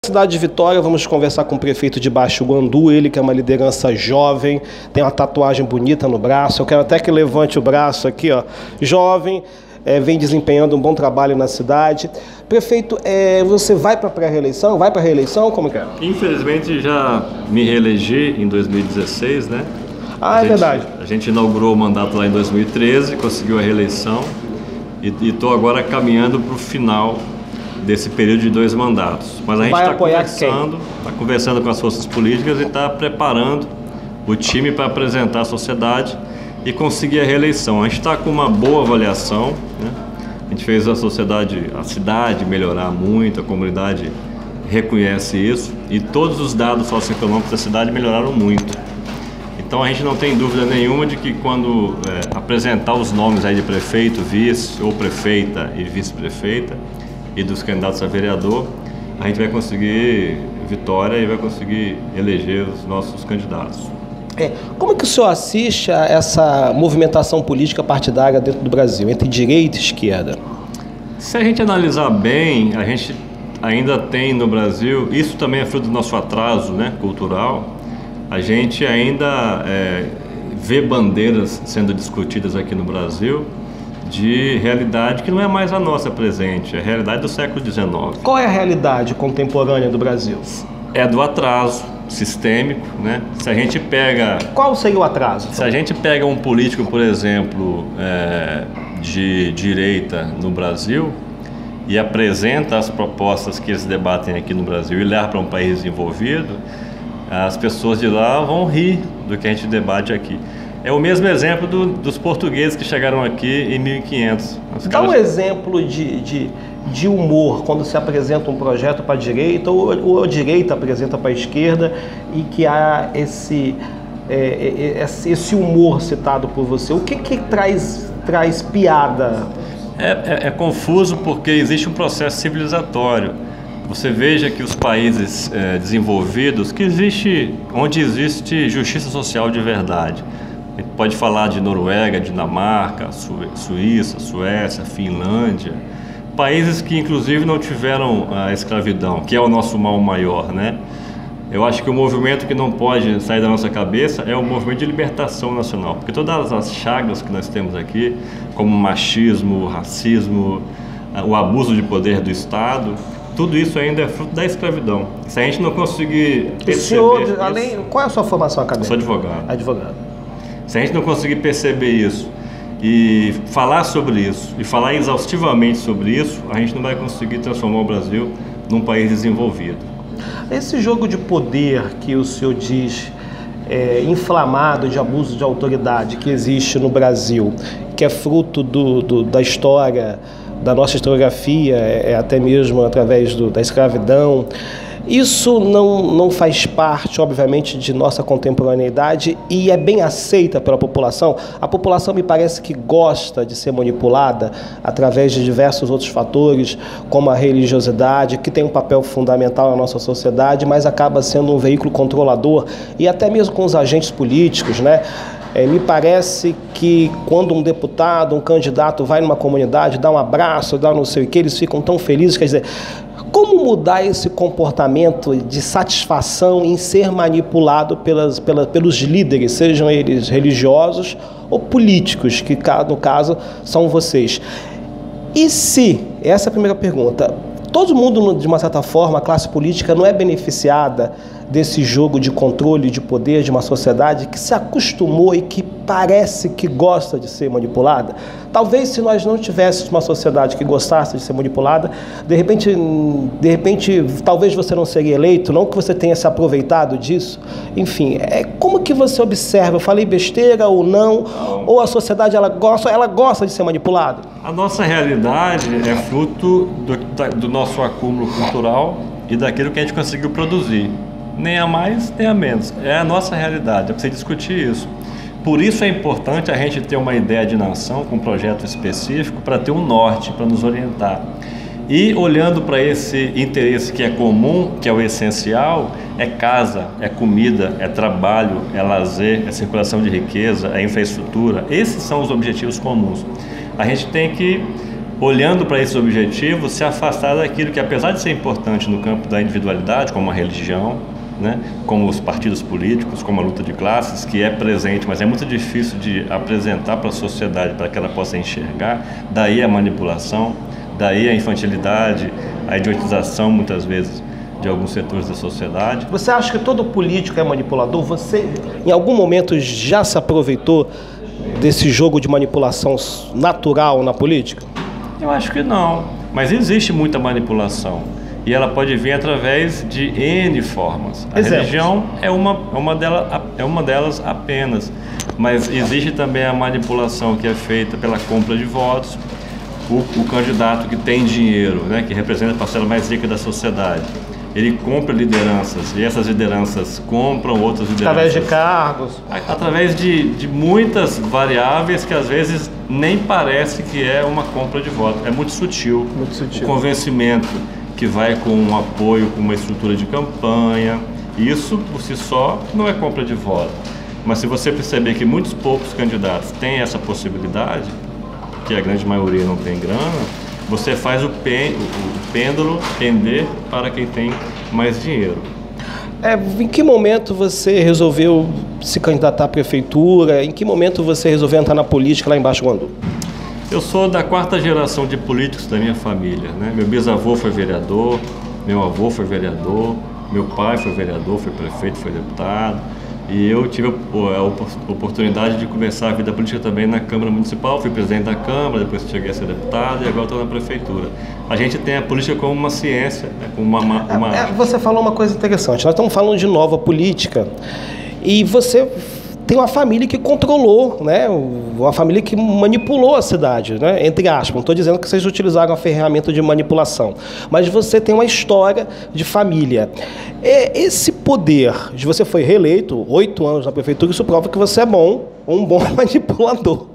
Cidade de Vitória, vamos conversar com o prefeito de Baixo Guandu, ele que é uma liderança jovem, tem uma tatuagem bonita no braço, eu quero até que levante o braço aqui, ó, jovem, vem desempenhando um bom trabalho na cidade. Prefeito, você vai para a pré-reeleição? Vai para a reeleição? Como que é? Infelizmente já me reelegi em 2016, né? É verdade. A gente inaugurou o mandato lá em 2013, conseguiu a reeleição e estou agora caminhando para o final desse período de 2 mandatos. Mas a gente está conversando com as forças políticas e está preparando o time para apresentar à sociedade e conseguir a reeleição. A gente está com uma boa avaliação, né? A gente fez a cidade melhorar muito, a comunidade reconhece isso e todos os dados socioeconômicos da cidade melhoraram muito. Então a gente não tem dúvida nenhuma de que quando apresentar os nomes aí de prefeito, vice ou prefeita e vice-prefeita e dos candidatos a vereador, a gente vai conseguir vitória e vai conseguir eleger os nossos candidatos. Como que o senhor assiste a essa movimentação política partidária dentro do Brasil, entre direita e esquerda? Se a gente analisar bem, a gente ainda tem no Brasil, isso também é fruto do nosso atraso, né, cultural, a gente ainda vê bandeiras sendo discutidas aqui no Brasil de realidade que não é mais a nossa presente, é a realidade do século XIX. Qual é a realidade contemporânea do Brasil? É do atraso sistêmico, né? Se a gente pega... Qual seria o atraso? Se a gente pega um político, por exemplo, de direita no Brasil e apresenta as propostas que eles debatem aqui no Brasil e leva para um país desenvolvido, as pessoas de lá vão rir do que a gente debate aqui. É o mesmo exemplo dos portugueses que chegaram aqui em 1500. Dá um exemplo de humor quando se apresenta um projeto para a direita ou a direita apresenta para a esquerda e que há esse humor citado por você. O que traz piada? É confuso porque existe um processo civilizatório. Você veja que os países desenvolvidos, onde existe justiça social de verdade. A gente pode falar de Noruega, Dinamarca, Suíça, Suécia, Finlândia, países que inclusive não tiveram a escravidão, que é o nosso mal maior, né? Eu acho que o movimento que não pode sair da nossa cabeça é o movimento de libertação nacional, porque todas as chagas que nós temos aqui, como machismo, racismo, o abuso de poder do Estado, tudo isso ainda é fruto da escravidão. Se a gente não conseguir perceber qual é a sua formação acadêmica? Eu sou advogado. Advogado. Se a gente não conseguir perceber isso e falar sobre isso, e falar exaustivamente sobre isso, a gente não vai conseguir transformar o Brasil num país desenvolvido. Esse jogo de poder que o senhor diz inflamado de abuso de autoridade que existe no Brasil, que é fruto da história, da nossa historiografia, até mesmo através da escravidão, isso não faz parte, obviamente, de nossa contemporaneidade e é bem aceita pela população. A população me parece que gosta de ser manipulada através de diversos outros fatores, como a religiosidade, que tem um papel fundamental na nossa sociedade, mas acaba sendo um veículo controlador e até mesmo com os agentes políticos, né? Me parece que quando um deputado, um candidato vai numa comunidade, dá um abraço, dá não sei o que, eles ficam tão felizes, quer dizer... Como mudar esse comportamento de satisfação em ser manipulado pelos líderes, sejam eles religiosos ou políticos, que no caso são vocês? E se, essa é a primeira pergunta, todo mundo, de uma certa forma, a classe política não é beneficiada desse jogo de controle de poder de uma sociedade que se acostumou e que parece que gosta de ser manipulada? Talvez se nós não tivéssemos uma sociedade que gostasse de ser manipulada, de repente, talvez você não seria eleito, não que você tenha se aproveitado disso. Enfim, como que você observa? Eu falei besteira ou não? Ou a sociedade ela gosta de ser manipulada? A nossa realidade é fruto do nosso acúmulo cultural e daquilo que a gente conseguiu produzir. Nem a mais, nem a menos. É a nossa realidade, é preciso discutir isso. Por isso é importante a gente ter uma ideia de nação com um projeto específico para ter um norte, para nos orientar. E olhando para esse interesse que é comum, que é o essencial, é casa, é comida, é trabalho, é lazer, é circulação de riqueza, é infraestrutura. Esses são os objetivos comuns. A gente tem que olhando para esses objetivos, se afastar daquilo que, apesar de ser importante no campo da individualidade, como a religião, né, como os partidos políticos, como a luta de classes, que é presente, mas é muito difícil de apresentar para a sociedade para que ela possa enxergar, daí a manipulação, daí a infantilidade, a idiotização, muitas vezes, de alguns setores da sociedade. Você acha que todo político é manipulador? Você, em algum momento, já se aproveitou desse jogo de manipulação natural na política? Eu acho que não, mas existe muita manipulação e ela pode vir através de N formas. A religião é uma delas apenas, mas existe também a manipulação que é feita pela compra de votos. O candidato que tem dinheiro, né, que representa a parcela mais rica da sociedade, ele compra lideranças e essas lideranças compram outras lideranças. Através de cargos? Através de muitas variáveis que às vezes nem parece que é uma compra de voto. É muito sutil. Muito sutil. O convencimento que vai com um apoio, com uma estrutura de campanha. Isso, por si só, não é compra de voto. Mas se você perceber que muitos poucos candidatos têm essa possibilidade, que a grande maioria não tem grana, você faz o pêndulo pender para quem tem mais dinheiro. Em que momento você resolveu se candidatar à prefeitura? Em que momento você resolveu entrar na política lá em Baixo Guandu? Eu sou da 4ª geração de políticos da minha família, né? Meu bisavô foi vereador, meu avô foi vereador, meu pai foi vereador, foi prefeito, foi deputado. E eu tive a oportunidade de começar a vida política também na Câmara Municipal, fui presidente da Câmara, depois cheguei a ser deputado e agora estou na Prefeitura. A gente tem a política como uma ciência, né, como uma arte. Você falou uma coisa interessante, nós estamos falando de nova política e você tem uma família que controlou, né, uma família que manipulou a cidade, né, entre aspas. Não estou dizendo que vocês utilizaram a ferramenta de manipulação, mas você tem uma história de família. Esse poder, de você foi reeleito 8 anos na prefeitura, isso prova que você é um bom manipulador,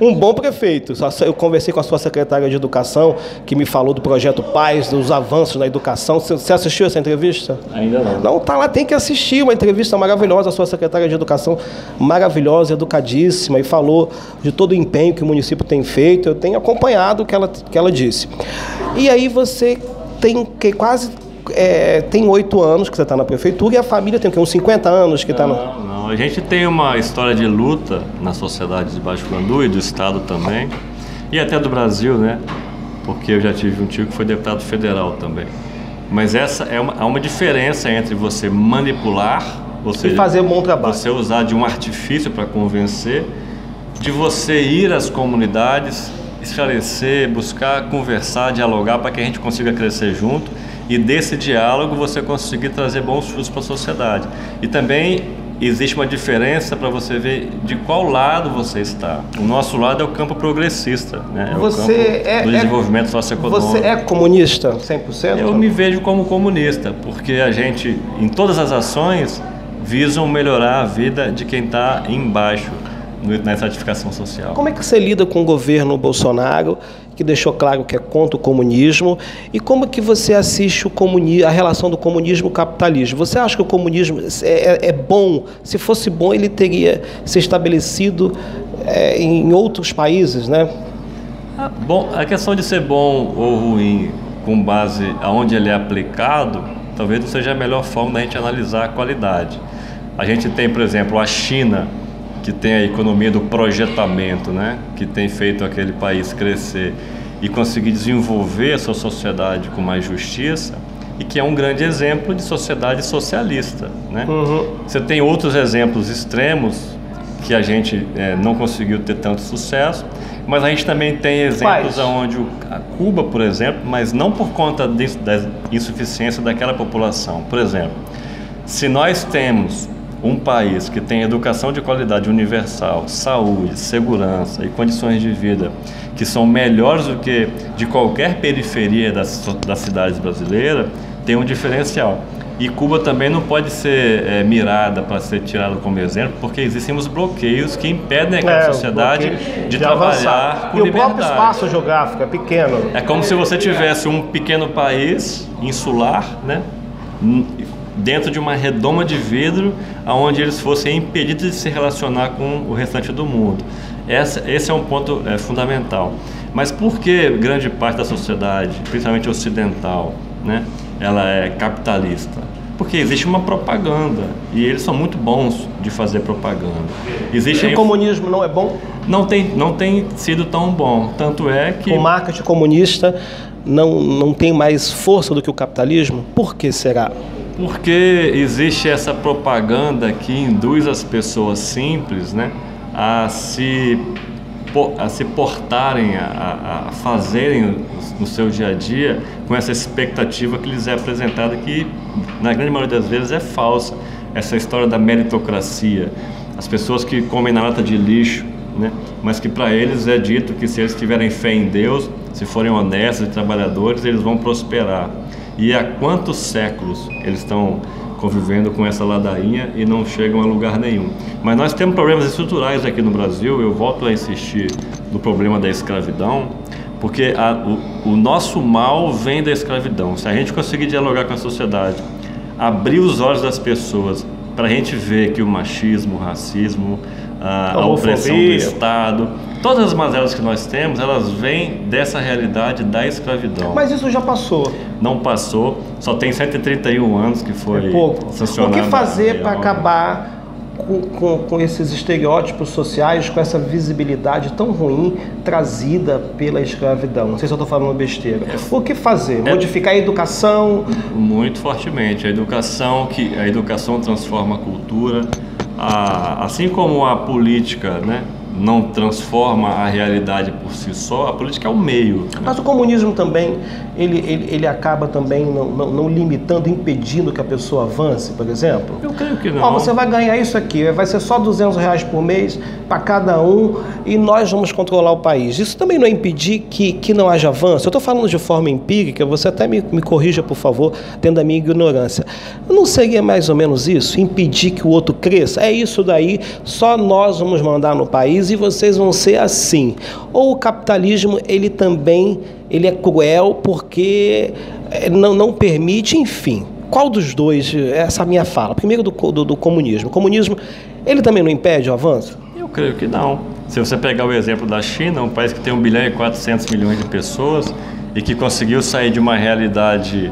um bom prefeito. Eu conversei com a sua secretária de Educação, que me falou do projeto Paz, dos avanços na educação. Você assistiu essa entrevista? Ainda não. Não, tá lá, tem que assistir, uma entrevista maravilhosa. A sua secretária de Educação, maravilhosa, educadíssima, e falou de todo o empenho que o município tem feito. Eu tenho acompanhado o que ela disse. E aí você tem tem 8 anos que você está na prefeitura e a família tem uns 50 anos que está na... Não, a gente tem uma história de luta na sociedade de Baixo Guandu e do estado também, e até do Brasil, né? Porque eu já tive um tio que foi deputado federal também. Mas essa há uma diferença entre você manipular, e fazer um bom trabalho. Você usar de um artifício para convencer, de você ir às comunidades, esclarecer, buscar conversar, dialogar para que a gente consiga crescer junto. E desse diálogo você conseguir trazer bons frutos para a sociedade. E também existe uma diferença para você ver de qual lado você está. O nosso lado é o campo progressista, né? É o campo do desenvolvimento socioeconômico. Você é comunista 100%? Eu me vejo como comunista, porque a gente, em todas as ações, visam melhorar a vida de quem está embaixo na estratificação social. Como é que você lida com o governo Bolsonaro, que deixou claro que é contra o comunismo, e como que você assiste a relação do comunismo e o capitalismo? Você acha que o comunismo é bom? Se fosse bom, ele teria se estabelecido em outros países, né? Bom, a questão de ser bom ou ruim com base aonde ele é aplicado, talvez não seja a melhor forma da gente analisar a qualidade. A gente tem, por exemplo, a China, que tem a economia do projetamento, né? Que tem feito aquele país crescer e conseguir desenvolver a sua sociedade com mais justiça, e que é um grande exemplo de sociedade socialista, né? Você tem outros exemplos extremos que a gente não conseguiu ter tanto sucesso, mas a gente também tem exemplos onde a Cuba, por exemplo, mas não por conta da insuficiência daquela população. Por exemplo, se nós temos um país que tem educação de qualidade universal, saúde, segurança e condições de vida que são melhores do que de qualquer periferia das cidades brasileiras, tem um diferencial. E Cuba também não pode ser mirada para ser tirada como exemplo, porque existem os bloqueios que impedem aquela sociedade de trabalhar com liberdade. E o próprio espaço geográfico é pequeno. É como se você tivesse um pequeno país insular, né? Dentro de uma redoma de vidro, onde eles fossem impedidos de se relacionar com o restante do mundo. Esse é um ponto fundamental. Mas por que grande parte da sociedade, principalmente ocidental, né, ela é capitalista? Porque existe uma propaganda e eles são muito bons de fazer propaganda. O comunismo não é bom? Não tem sido tão bom, tanto é que... O marketing comunista não tem mais força do que o capitalismo? Por que será? Porque existe essa propaganda que induz as pessoas simples, né, a se portarem, a fazerem no seu dia a dia com essa expectativa que lhes é apresentada, que na grande maioria das vezes é falsa. Essa história da meritocracia, as pessoas que comem na lata de lixo, né? Mas que para eles é dito que se eles tiverem fé em Deus, se forem honestos e trabalhadores, eles vão prosperar. E há quantos séculos eles estão convivendo com essa ladainha e não chegam a lugar nenhum. Mas nós temos problemas estruturais aqui no Brasil. Eu volto a insistir no problema da escravidão, porque o nosso mal vem da escravidão. Se a gente conseguir dialogar com a sociedade, abrir os olhos das pessoas para a gente ver que o machismo, o racismo, a opressão do Estado, todas as mazelas que nós temos, elas vêm dessa realidade da escravidão. Mas isso já passou. Não passou, só tem 131 anos que foi sancionado. O que fazer para acabar com esses estereótipos sociais, com essa visibilidade tão ruim trazida pela escravidão? Não sei se eu estou falando besteira. O que fazer? Modificar a educação? Muito fortemente. A educação transforma a cultura. Assim como a política, né, não transforma a realidade por si só, a política é o meio. Mas o comunismo também, ele acaba também não limitando, impedindo que a pessoa avance, por exemplo? Eu creio que não. Você vai ganhar isso aqui, vai ser só R$200 por mês para cada um e nós vamos controlar o país. Isso também não é impedir que não haja avanço? Eu estou falando de forma empírica, você até me corrija, por favor, tendo a minha ignorância. Não seria mais ou menos isso? Impedir que o outro cresça? É isso daí, só nós vamos mandar no país e vocês vão ser assim. Ou o capitalismo, ele é cruel porque não permite, enfim. Qual dos dois? Essa é a minha fala. Primeiro do comunismo. O comunismo, ele também não impede o avanço? Eu creio que não. Se você pegar o exemplo da China, um país que tem 1,4 bilhão de pessoas e que conseguiu sair de uma realidade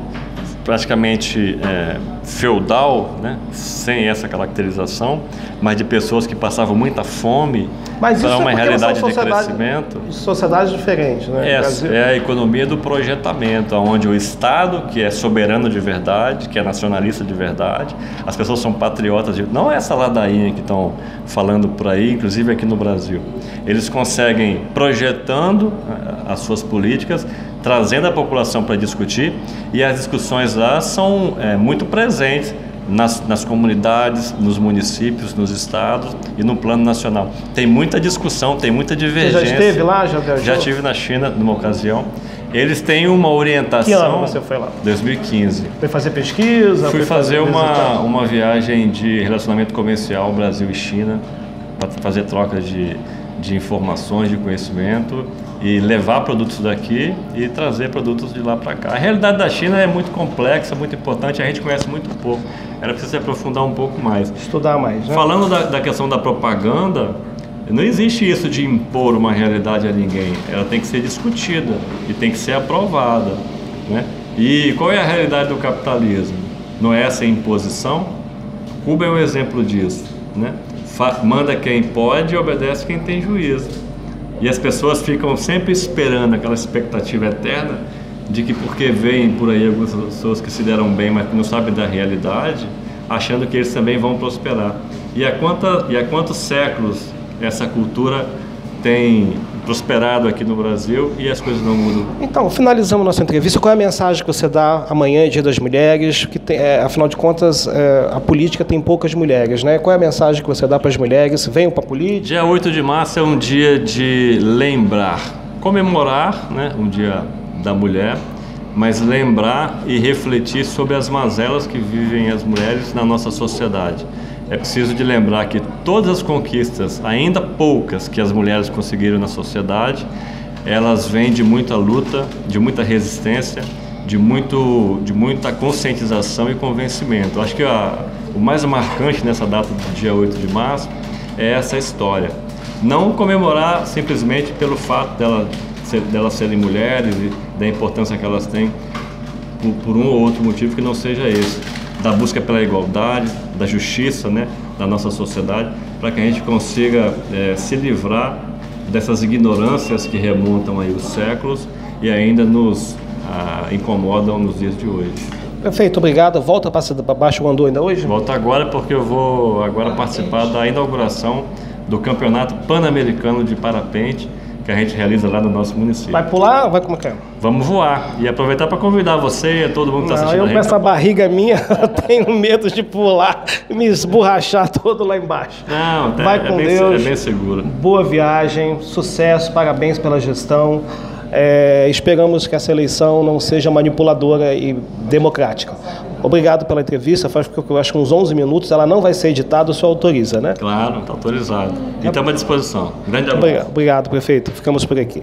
praticamente feudal, né, sem essa caracterização, mas de pessoas que passavam muita fome, para uma realidade de crescimento. Sociedades diferentes, né? É a economia do projetamento, onde o Estado, que é soberano de verdade, que é nacionalista de verdade, as pessoas são patriotas, não é essa ladainha que estão falando por aí, inclusive aqui no Brasil. Eles conseguem, projetando as suas políticas, trazendo a população para discutir, e as discussões lá são muito presentes nas comunidades, nos municípios, nos estados e no plano nacional. Tem muita discussão, tem muita divergência. Você já esteve lá? Já estive na China numa ocasião. Eles têm uma orientação... Que ano você foi lá? 2015. Foi fazer pesquisa? Fui fazer uma viagem de relacionamento comercial Brasil e China, para fazer troca de informações, de conhecimento, e levar produtos daqui e trazer produtos de lá para cá. A realidade da China é muito complexa, muito importante, a gente conhece muito pouco. Era preciso se aprofundar um pouco mais. Estudar mais, né? Falando da questão da propaganda, não existe isso de impor uma realidade a ninguém. Ela tem que ser discutida e tem que ser aprovada, né? E qual é a realidade do capitalismo? Não é essa imposição? Cuba é um exemplo disso, né? Manda quem pode e obedece quem tem juízo. E as pessoas ficam sempre esperando aquela expectativa eterna de que porque veem por aí algumas pessoas que se deram bem, mas que não sabem da realidade, achando que eles também vão prosperar. E há quantos séculos essa cultura tem prosperado aqui no Brasil e as coisas não mudam? Então, finalizamos nossa entrevista. Qual é a mensagem que você dá amanhã, Dia das Mulheres? Que afinal de contas, a política tem poucas mulheres, né? Qual é a mensagem que você dá para as mulheres? Venham para a política? Dia 8 de março é um dia de lembrar, comemorar, né, um dia da mulher, mas lembrar e refletir sobre as mazelas que vivem as mulheres na nossa sociedade. É preciso de lembrar que todas as conquistas, ainda poucas, que as mulheres conseguiram na sociedade, elas vêm de muita luta, de muita resistência, de muita conscientização e convencimento. Acho que o mais marcante nessa data do dia 8 de março é essa história. Não comemorar simplesmente pelo fato dela delas serem mulheres e da importância que elas têm por um ou outro motivo que não seja esse, da busca pela igualdade, da justiça, né, da nossa sociedade, para que a gente consiga se livrar dessas ignorâncias que remontam aí os séculos e ainda nos incomodam nos dias de hoje. Perfeito, obrigado. Volta para Baixo Guandu ainda hoje? Volta agora porque eu vou agora participar da inauguração do Campeonato Pan-Americano de Parapente, que a gente realiza lá no nosso município. Vai pular ou vai como é que é? Vamos voar e aproveitar para convidar você e todo mundo que está assistindo. Eu com essa barriga minha, eu tenho medo de pular e me esborrachar todo lá embaixo. Não, vai com Deus. É bem seguro. Boa viagem, sucesso, parabéns pela gestão. Esperamos que essa eleição não seja manipuladora e democrática. Obrigado pela entrevista, faz eu acho que uns 11 minutos, ela não vai ser editada, o senhor autoriza, né? Claro, está autorizado. E estamos à disposição. Grande abraço. Obrigado, prefeito. Ficamos por aqui.